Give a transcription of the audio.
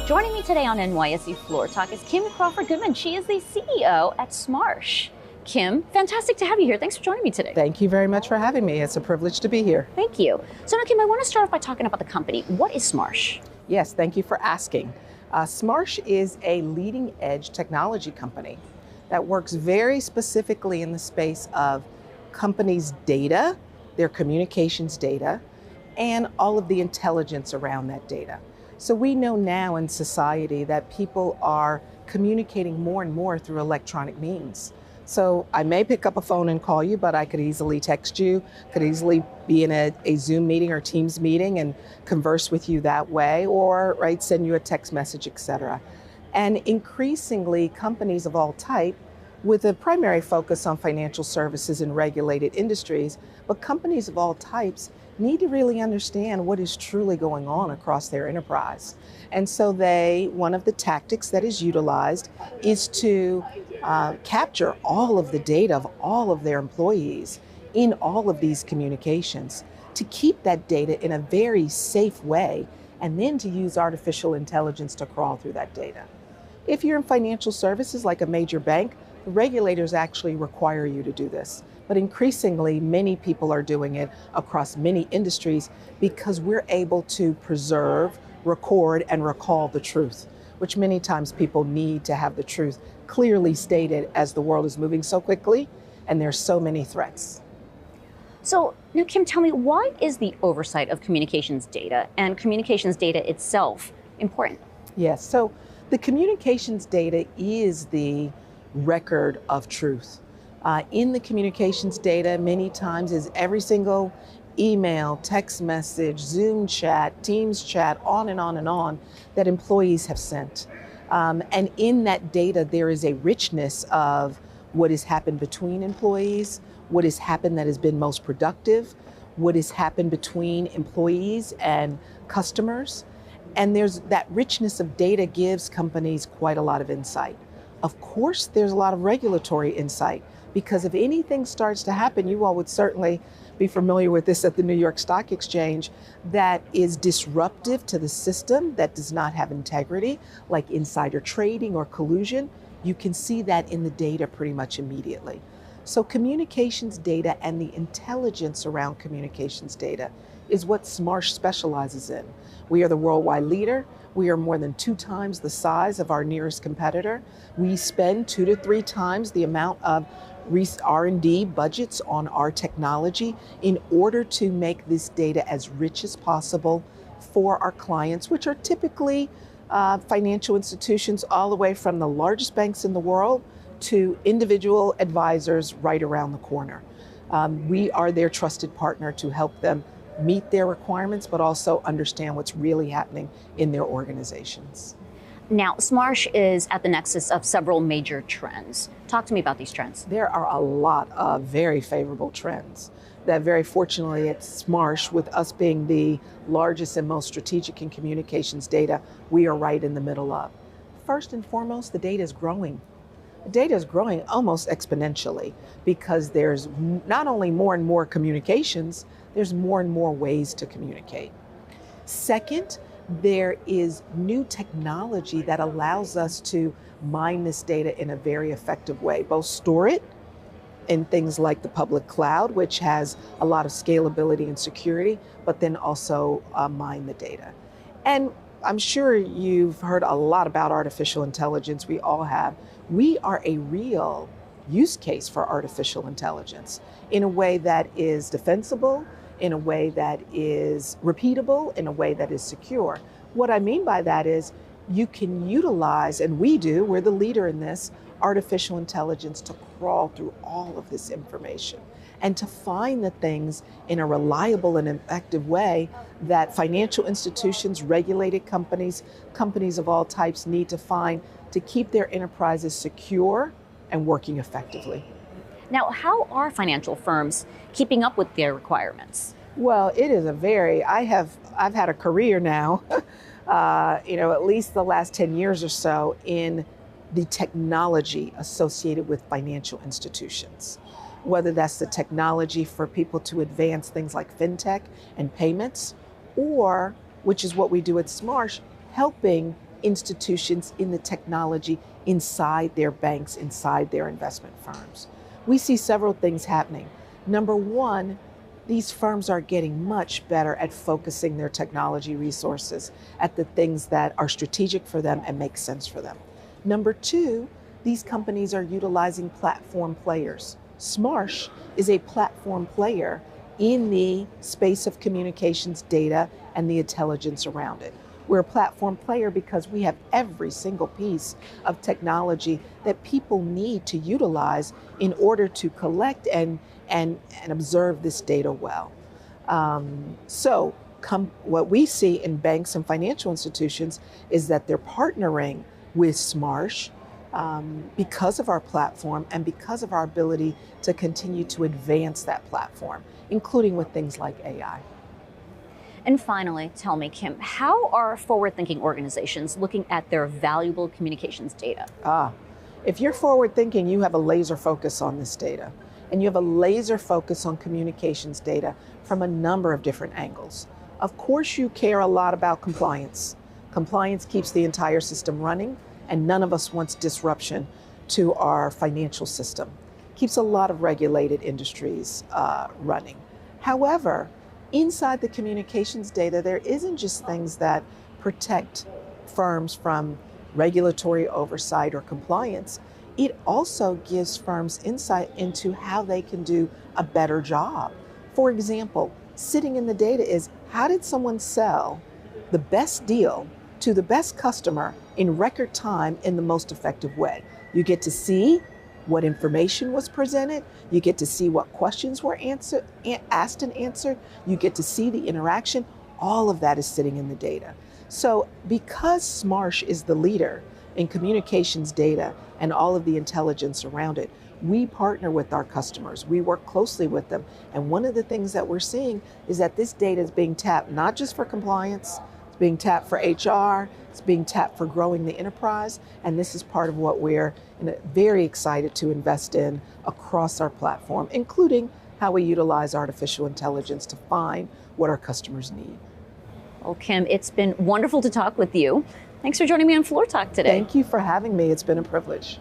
Joining me today on NYSE Floor Talk is Kim Crawford Goodman. She is the CEO at Smarsh. Kim, fantastic to have you here. Thanks for joining me today. Thank you very much for having me. It's a privilege to be here. Thank you. So now, Kim, I want to start off by talking about the company. What is Smarsh? Yes, thank you for asking. Smarsh is a leading edge technology company that works very specifically in the space of companies' data, their communications data, and all of the intelligence around that data. So we know now in society that people are communicating more and more through electronic means. So I may pick up a phone and call you, but I could easily text you, could easily be in a Zoom meeting or Teams meeting and converse with you that way, or send you a text message, etc. And increasingly, companies of all type, with a primary focus on financial services and regulated industries, but companies of all types need to really understand what is truly going on across their enterprise. And so one of the tactics that is utilized is to capture all of the data of all of their employees in all of these communications, to keep that data in a very safe way, and then to use artificial intelligence to crawl through that data. If you're in financial services like a major bank, the regulators actually require you to do this. But increasingly, many people are doing it across many industries because we're able to preserve, record, and recall the truth, which many times people need to have the truth clearly stated as the world is moving so quickly and there's so many threats. So now, Kim, tell me, why is the oversight of communications data and communications data itself important? Yes, so the communications data is the record of truth. In the communications data, many times is every single email, text message, Zoom chat, Teams chat, on and on and on that employees have sent. And in that data, there is a richness of what has happened between employees, what has happened that has been most productive, what has happened between employees and customers. And there's that richness of data gives companies quite a lot of insight. Of course, there's a lot of regulatory insight, because if anything starts to happen, you all would certainly be familiar with this at the New York Stock Exchange, that is disruptive to the system, that does not have integrity, like insider trading or collusion. You can see that in the data pretty much immediately. So communications data and the intelligence around communications data is what Smarsh specializes in. We are the worldwide leader. We are more than 2 times the size of our nearest competitor. We spend 2 to 3 times the amount of R&D budgets on our technology in order to make this data as rich as possible for our clients, which are typically financial institutions all the way from the largest banks in the world to individual advisors right around the corner. We are their trusted partner to help them meet their requirements, but also understand what's really happening in their organizations. Now, Smarsh is at the nexus of several major trends. Talk to me about these trends. There are a lot of very favorable trends that very fortunately at Smarsh, with us being the largest and most strategic in communications data, we are right in the middle of. First and foremost, the data is growing. The data is growing almost exponentially because there's not only more and more communications, there's more and more ways to communicate. Second, there is new technology that allows us to mine this data in a very effective way, both store it in things like the public cloud, which has a lot of scalability and security, but then also mine the data. And I'm sure you've heard a lot about artificial intelligence. We all have. We are a real use case for artificial intelligence in a way that is defensible, in a way that is repeatable, in a way that is secure. What I mean by that is you can utilize, and we do, we're the leader in this, artificial intelligence to crawl through all of this information and to find the things in a reliable and effective way that financial institutions, regulated companies, companies of all types need to find to keep their enterprises secure and working effectively. Now, how are financial firms keeping up with their requirements? Well, it is I've had a career now, at least the last 10 years or so in the technology associated with financial institutions. Whether that's the technology for people to advance things like fintech and payments, or, which is what we do at Smarsh, helping institutions in the technology inside their banks, inside their investment firms. We see several things happening. Number one, these firms are getting much better at focusing their technology resources at the things that are strategic for them and make sense for them. Number two, these companies are utilizing platform players. Smarsh is a platform player in the space of communications data and the intelligence around it. We're a platform player because we have every single piece of technology that people need to utilize in order to collect and observe this data well. What we see in banks and financial institutions is that they're partnering with Smarsh because of our platform and because of our ability to continue to advance that platform, including with things like AI. And finally, tell me, Kim, how are forward-thinking organizations looking at their valuable communications data? If you're forward-thinking, you have a laser focus on this data, and you have a laser focus on communications data from a number of different angles. Of course, you care a lot about compliance. Compliance keeps the entire system running, and none of us wants disruption to our financial system. Keeps a lot of regulated industries running. However, inside the communications data, there isn't just things that protect firms from regulatory oversight or compliance. It also gives firms insight into how they can do a better job. For example, sitting in the data is, how did someone sell the best deal to the best customer in record time in the most effective way? You get to see what information was presented. You get to see what questions were asked and answered. You get to see the interaction. All of that is sitting in the data. So because Smarsh is the leader in communications data and all of the intelligence around it, we partner with our customers. We work closely with them. And one of the things that we're seeing is that this data is being tapped not just for compliance, it's being tapped for HR, it's being tapped for growing the enterprise. And this is part of what we're very excited to invest in across our platform, including how we utilize artificial intelligence to find what our customers need. Well, Kim, it's been wonderful to talk with you. Thanks for joining me on Floor Talk today. Thank you for having me. It's been a privilege.